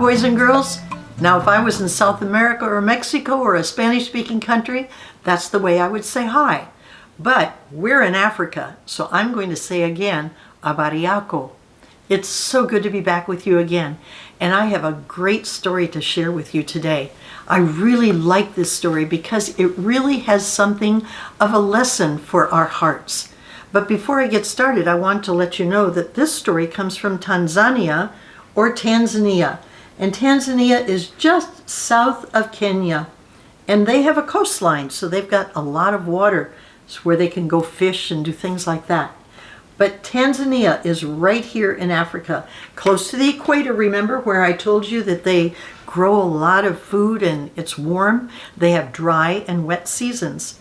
boys and girls. Now, if I was in South America or Mexico or a Spanish-speaking country, that's the way I would say hi. But we're in Africa, so I'm going to say again, abariako. It's so good to be back with you again, and I have a great story to share with you today. I really like this story because it really has something of a lesson for our hearts. But before I get started, I want to let you know that this story comes from Tanzania or Tanzania. And Tanzania is just south of Kenya. And they have a coastline, so they've got a lot of water where they can go fish and do things like that. But Tanzania is right here in Africa, close to the equator. Remember where I told you that they grow a lot of food and it's warm? They have dry and wet seasons.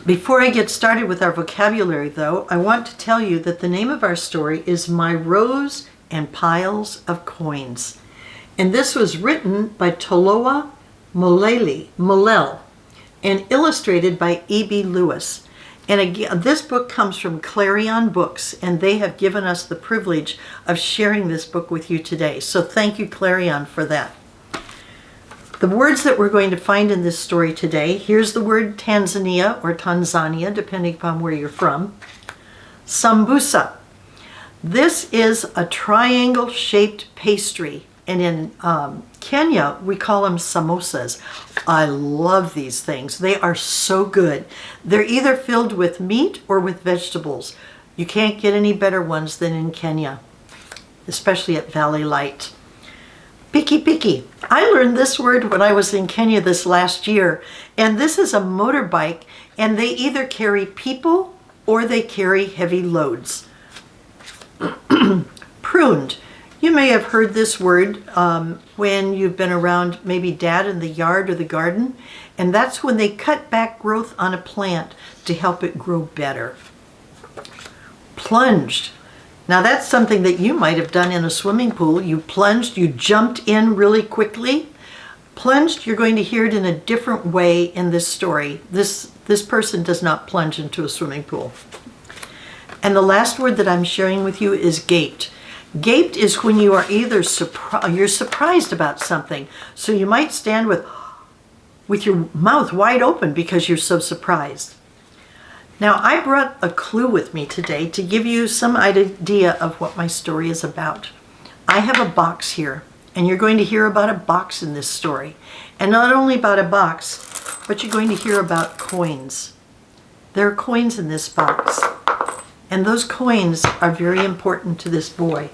Before I get started with our vocabulary, though, I want to tell you that the name of our story is My Rows and Piles of Coins. And this was written by Tololwa Mollel and illustrated by E.B. Lewis. And again, this book comes from Clarion Books, and they have given us the privilege of sharing this book with you today. So thank you, Clarion, for that. The words that we're going to find in this story today, here's the word Tanzania or Tanzania, depending upon where you're from. Sambusa. This is a triangle-shaped pastry, and in Kenya, we call them samosas. I love these things. They are so good. They're either filled with meat or with vegetables. You can't get any better ones than in Kenya, especially at Valley Light. Piki. I learned this word when I was in Kenya this last year, and this is a motorbike, and they either carry people or they carry heavy loads. Pruned. You may have heard this word when you've been around maybe Dad in the yard or the garden, and that's when they cut back growth on a plant to help it grow better. Plunged. Now that's something that you might have done in a swimming pool. You plunged, you jumped in really quickly. Plunged, you're going to hear it in a different way in this story. This person does not plunge into a swimming pool. And the last word that I'm sharing with you is gaped. Gaped is when you are either you're surprised about something. So you might stand with your mouth wide open because you're so surprised. Now, I brought a clue with me today to give you some idea of what my story is about. I have a box here, and you're going to hear about a box in this story. And not only about a box, but you're going to hear about coins. There are coins in this box, and those coins are very important to this boy.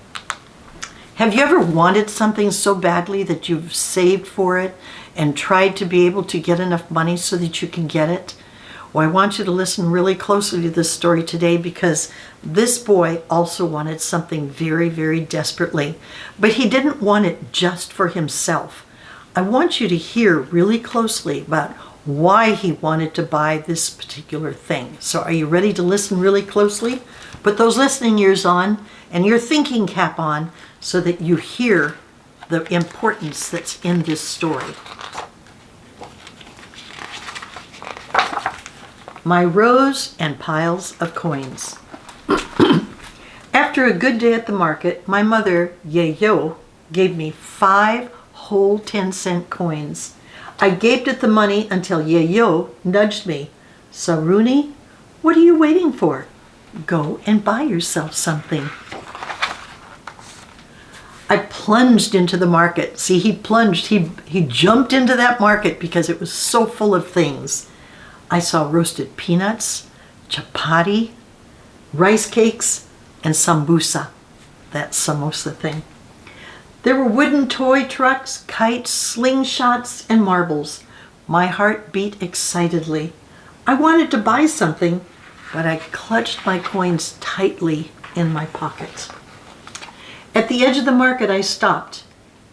Have you ever wanted something so badly that you've saved for it and tried to be able to get enough money so that you can get it? Well, I want you to listen really closely to this story today because this boy also wanted something very, very desperately, but he didn't want it just for himself. I want you to hear really closely about why he wanted to buy this particular thing. So are you ready to listen really closely? Put those listening ears on and your thinking cap on so that you hear the importance that's in this story. My rows and piles of coins. After a good day at the market, my mother, Yeyo, gave me 5 whole 10-cent coins. I gaped at the money until Yeyo nudged me. Saruni, what are you waiting for? Go and buy yourself something. I plunged into the market. See, he plunged. He jumped into that market because it was so full of things. I saw roasted peanuts, chapati, rice cakes, and sambusa, that samosa thing. There were wooden toy trucks, kites, slingshots, and marbles. My heart beat excitedly. I wanted to buy something, but I clutched my coins tightly in my pockets. At the edge of the market, I stopped.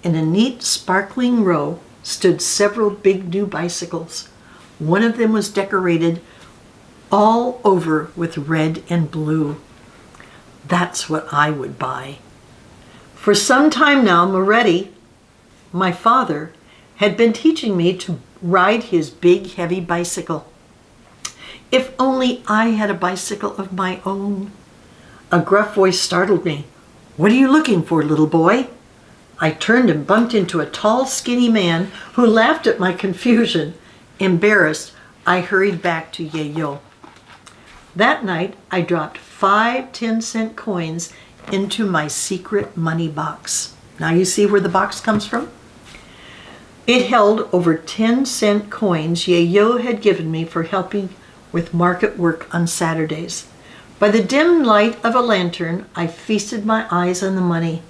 In a neat, sparkling row stood several big new bicycles. One of them was decorated all over with red and blue. That's what I would buy. For some time now, Moretti, my father, had been teaching me to ride his big, heavy bicycle. If only I had a bicycle of my own. A gruff voice startled me. "What are you looking for, little boy?" I turned and bumped into a tall, skinny man who laughed at my confusion. Embarrassed, I hurried back to Yayo. That night, I dropped 5 10-cent coins into my secret money box. Now you see where the box comes from? It held over 10-cent coins Yayo had given me for helping with market work on Saturdays. By the dim light of a lantern, I feasted my eyes on the money.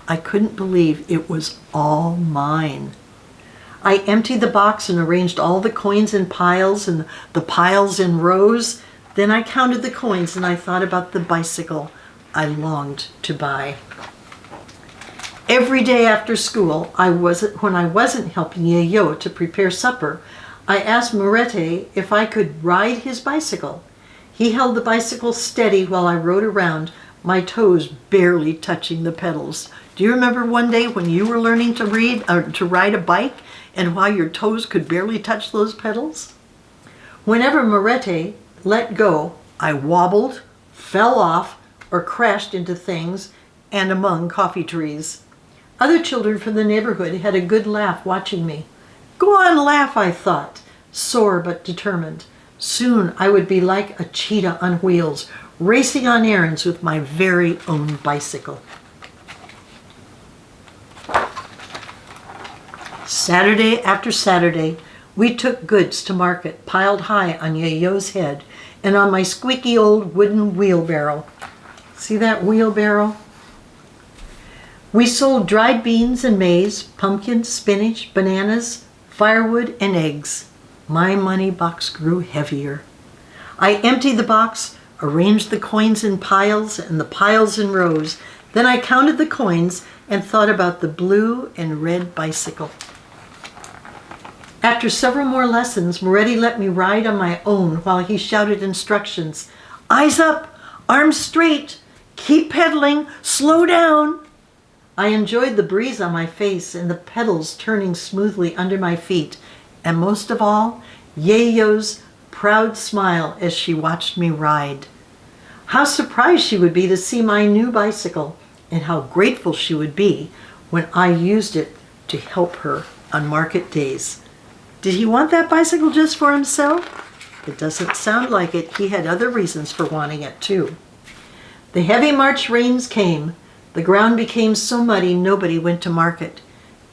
I couldn't believe it was all mine. I emptied the box and arranged all the coins in piles and the piles in rows. Then I counted the coins and I thought about the bicycle I longed to buy. Every day after school, when I wasn't helping Yayo to prepare supper, I asked Morete if I could ride his bicycle. He held the bicycle steady while I rode around, my toes barely touching the pedals. Do you remember one day when you were learning to ride a bike and while your toes could barely touch those pedals? Whenever Morete let go, I wobbled, fell off, or crashed into things and among coffee trees. Other children from the neighborhood had a good laugh watching me. Go on, laugh, I thought, sore but determined. Soon I would be like a cheetah on wheels, racing on errands with my very own bicycle. Saturday after Saturday, we took goods to market piled high on Yayo's head and on my squeaky old wooden wheelbarrow. See that wheelbarrow? We sold dried beans and maize, pumpkins, spinach, bananas, firewood, and eggs. My money box grew heavier. I emptied the box, arranged the coins in piles and the piles in rows. Then I counted the coins and thought about the blue and red bicycle. After several more lessons, Moretti let me ride on my own while he shouted instructions. Eyes up, arms straight, keep pedaling, slow down. I enjoyed the breeze on my face and the pedals turning smoothly under my feet, and most of all, Yayo's proud smile as she watched me ride. How surprised she would be to see my new bicycle, and how grateful she would be when I used it to help her on market days. Did he want that bicycle just for himself? It doesn't sound like it. He had other reasons for wanting it too. The heavy March rains came. The ground became so muddy nobody went to market.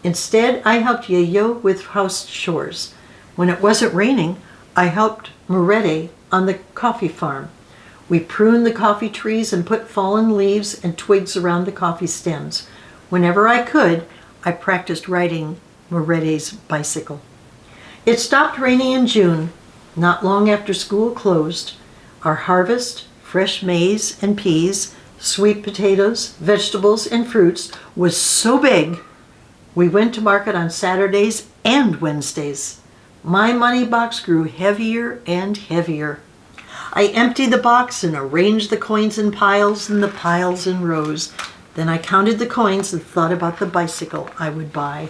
Instead, I helped Yayo with house chores. When it wasn't raining, I helped Moretti on the coffee farm. We pruned the coffee trees and put fallen leaves and twigs around the coffee stems. Whenever I could, I practiced riding Moretti's bicycle. It stopped raining in June, not long after school closed. Our harvest, fresh maize and peas, sweet potatoes, vegetables, and fruits was so big, we went to market on Saturdays and Wednesdays. My money box grew heavier and heavier. I emptied the box and arranged the coins in piles and the piles in rows. Then I counted the coins and thought about the bicycle I would buy.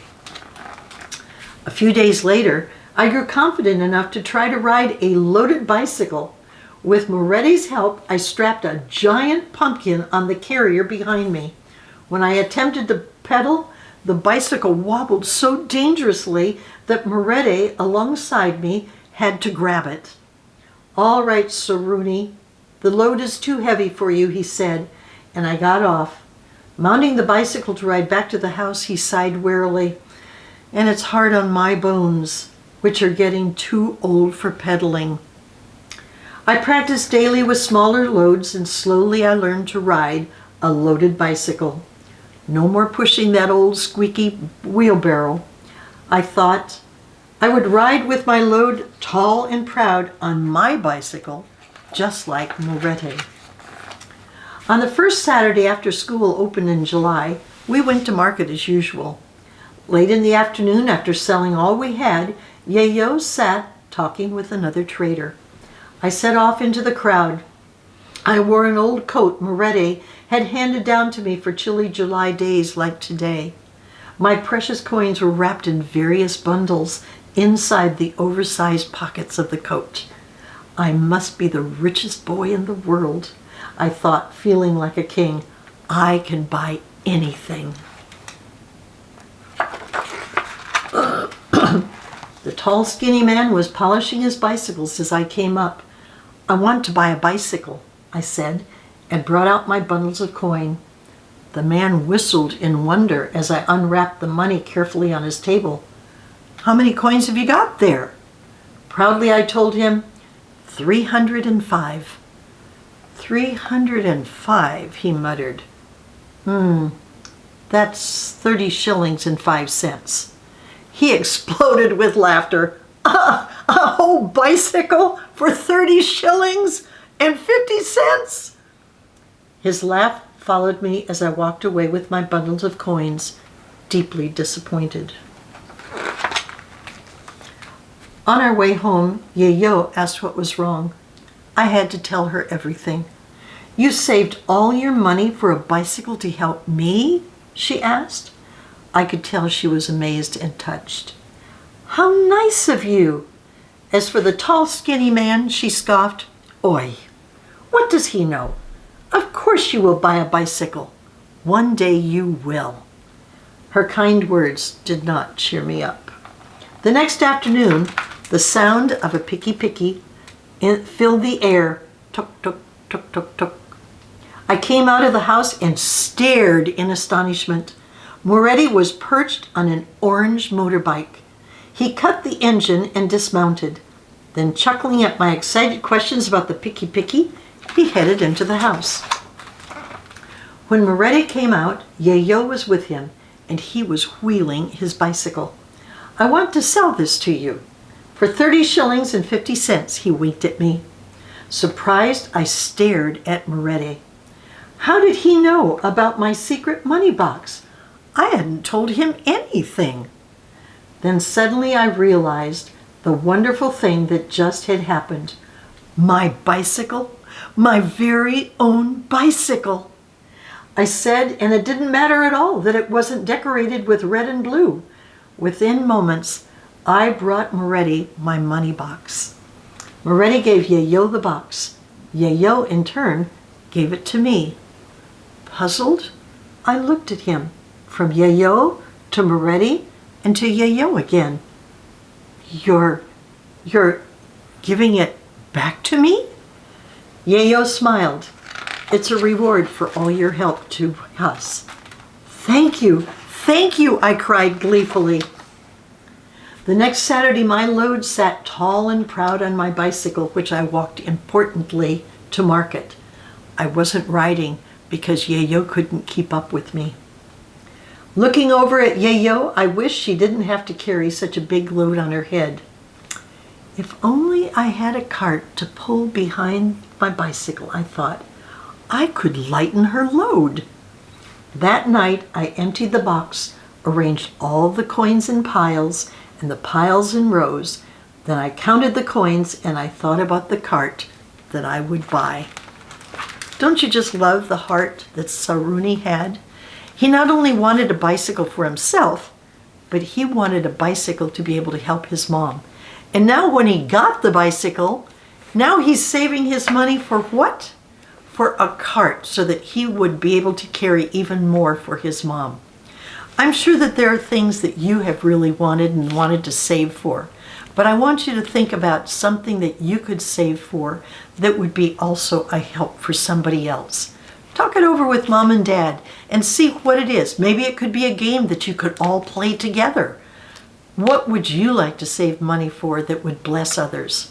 A few days later, I grew confident enough to try to ride a loaded bicycle. With Moretti's help, I strapped a giant pumpkin on the carrier behind me. When I attempted to pedal, the bicycle wobbled so dangerously that Moretti, alongside me, had to grab it. All right, Saruni, the load is too heavy for you, he said, and I got off. Mounting the bicycle to ride back to the house, he sighed wearily, and it's hard on my bones, which are getting too old for pedaling. I practiced daily with smaller loads, and slowly I learned to ride a loaded bicycle. No more pushing that old squeaky wheelbarrow. I thought I would ride with my load tall and proud on my bicycle, just like Moretti. On the first Saturday after school opened in July, we went to market as usual. Late in the afternoon, after selling all we had, Yayo sat talking with another trader. I set off into the crowd. I wore an old coat Moretti had handed down to me for chilly July days like today. My precious coins were wrapped in various bundles inside the oversized pockets of the coat. I must be the richest boy in the world, I thought, feeling like a king. I can buy anything. The tall, skinny man was polishing his bicycles as I came up. I want to buy a bicycle, I said, and brought out my bundles of coin. The man whistled in wonder as I unwrapped the money carefully on his table. How many coins have you got there? Proudly I told him, 305. 305, he muttered. That's 30 shillings and 5 cents. He exploded with laughter. A whole bicycle for 30 shillings and 50 cents? His laugh followed me as I walked away with my bundles of coins, deeply disappointed. On our way home, Yayo asked what was wrong. I had to tell her everything. You saved all your money for a bicycle to help me? She asked. I could tell she was amazed and touched. How nice of you! As for the tall, skinny man, she scoffed. Oi, what does he know? Of course you will buy a bicycle. One day you will. Her kind words did not cheer me up. The next afternoon, the sound of a picky filled the air. Tuk, tuk, tuk, tuk, tuk. I came out of the house and stared in astonishment. Moretti was perched on an orange motorbike. He cut the engine and dismounted. Then, chuckling at my excited questions about the picky, he headed into the house. When Moretti came out, Yayo was with him, and he was wheeling his bicycle. I want to sell this to you. For 30 shillings and 50 cents, he winked at me. Surprised, I stared at Moretti. How did he know about my secret money box? I hadn't told him anything. Then suddenly I realized the wonderful thing that just had happened. My bicycle, my very own bicycle. I said, and it didn't matter at all that it wasn't decorated with red and blue. Within moments, I brought Moretti my money box. Moretti gave Yayo the box. Yayo, in turn, gave it to me. Puzzled, I looked at him. From Yayo to Moretti and to Yayo again. You're giving it back to me? Yayo smiled. It's a reward for all your help to us. Thank you, I cried gleefully. The next Saturday, my load sat tall and proud on my bicycle, which I walked importantly to market. I wasn't riding because Yayo couldn't keep up with me. Looking over at Yayo, I wished she didn't have to carry such a big load on her head. If only I had a cart to pull behind my bicycle, I thought, I could lighten her load. That night, I emptied the box, arranged all the coins in piles and the piles in rows. Then I counted the coins and I thought about the cart that I would buy. Don't you just love the heart that Saruni had? He not only wanted a bicycle for himself, but he wanted a bicycle to be able to help his mom. And now when he got the bicycle, now he's saving his money for what? For a cart, so that he would be able to carry even more for his mom. I'm sure that there are things that you have really wanted and wanted to save for, but I want you to think about something that you could save for that would be also a help for somebody else. Talk it over with Mom and Dad and see what it is. Maybe it could be a game that you could all play together. What would you like to save money for that would bless others?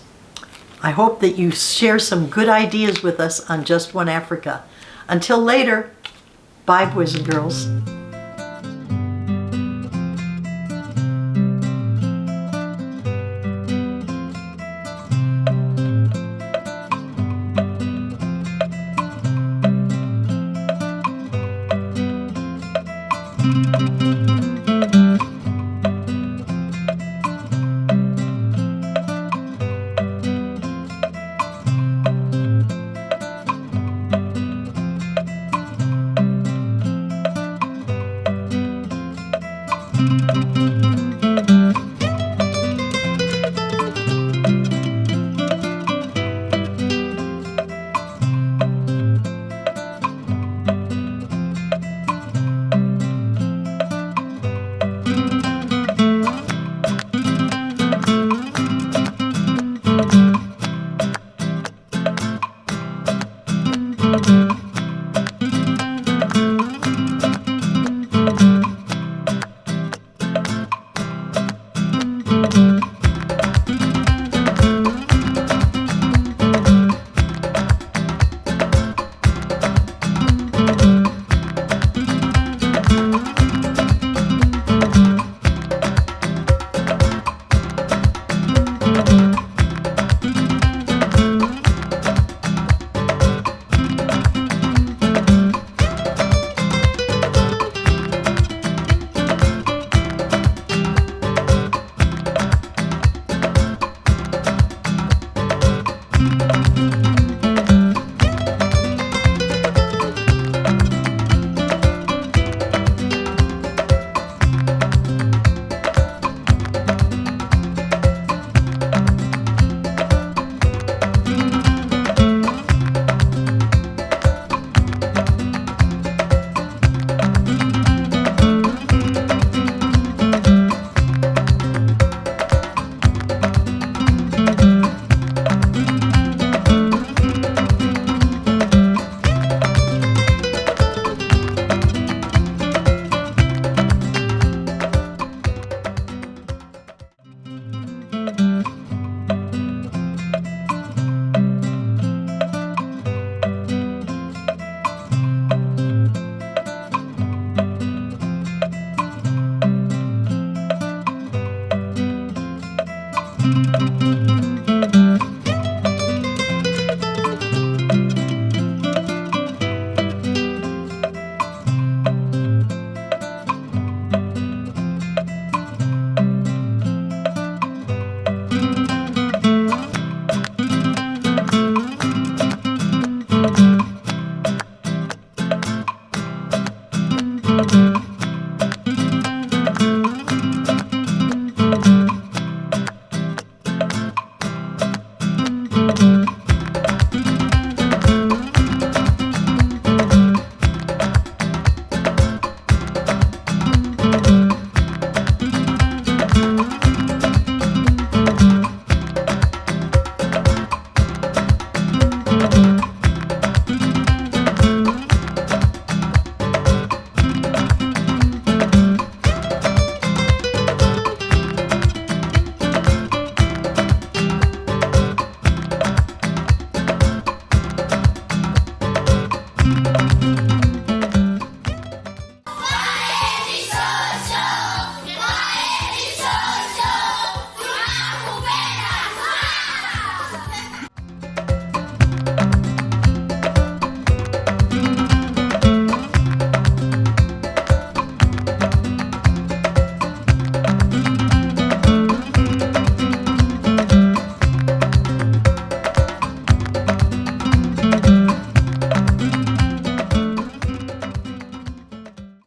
I hope that you share some good ideas with us on Just One Africa. Until later, bye, boys and girls.